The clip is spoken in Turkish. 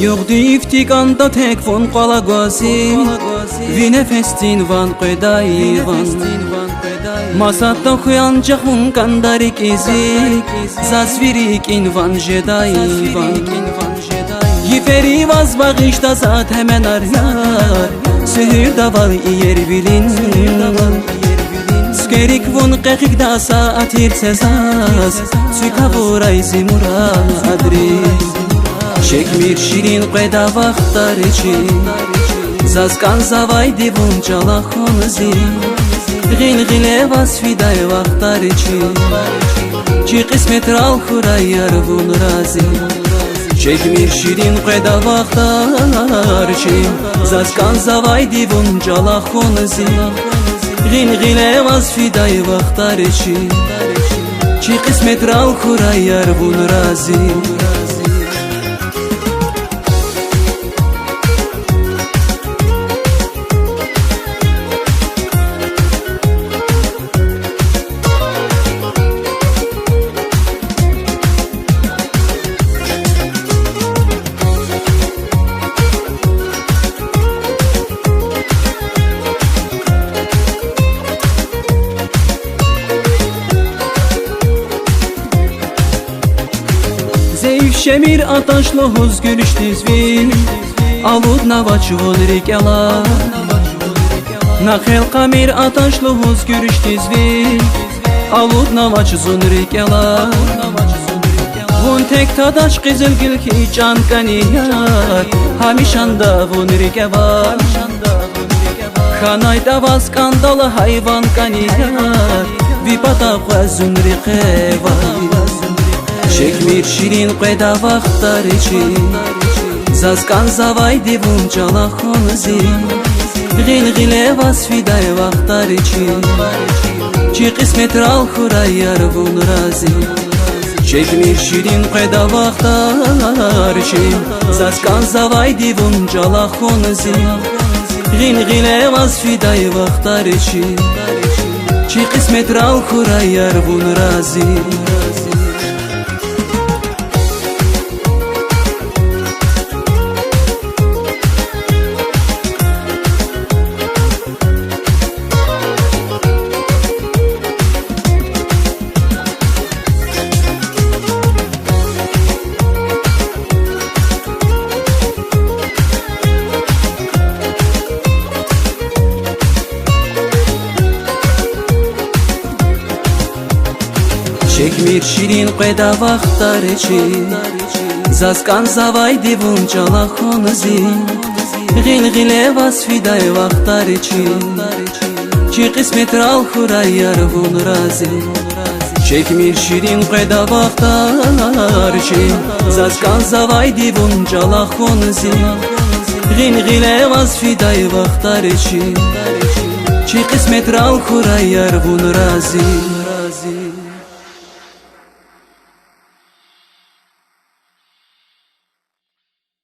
Yok diftik anda tek von qala gazi Vine festin van qedai van Masatta xuyancaq hun kandarik izi Zasvirik invan jedai van Yiferi vaz bağışta zat hemen aryar Sühür daval iyer bilin Skerik von qeqik da saatir sezaz Sükavuray zimuradri Çekmir şirin qeda vaxtlar için Zaskan zavay divun cala xonzi Gil vasfiday vaxtlar için Ki qismet ral xuray yarvun razi Çekmir şirin qeda vaxtlar için Zaskan zavay divun cala xonzi Gil vasfiday vaxtlar için Ki qismet ral xuray yarvun razi Şemir ataşlı hoz gülüştizvi Alud navaçvun rikela Nakhel kamir ataşlı hoz gülüştizvi Alud navaçvun rikela Vun tek tadaş qizil gil ki can kaniyar Hamişanda vun rikevar Khanay dava skandalı hayvan kaniyar Vipata qazun rikevar Çekmir şirin qeda vaxtlar için Zaskan zavay divun cala xonzi Gil vasfiday vaxtlar için Ki qismet ral xuray yarvun razi Çekmir şirin qeda vaxtlar için Zaskan zavay divun cala xonzi Gil vasfiday vaxtlar için Ki qismet ral xuray yarvun razi Çekmir şirin qeda vaxtlar için Zaskan zavay divun cala xonzi Gil vasfiday vaxtlar için Ki qismet ral xuray yarvun razi Çekmir şirin qeda vaxtlar için Zaskan zavay divun cala xonzi Gil vasfiday vaxtlar için Ki qismet ral xuray yarvun razi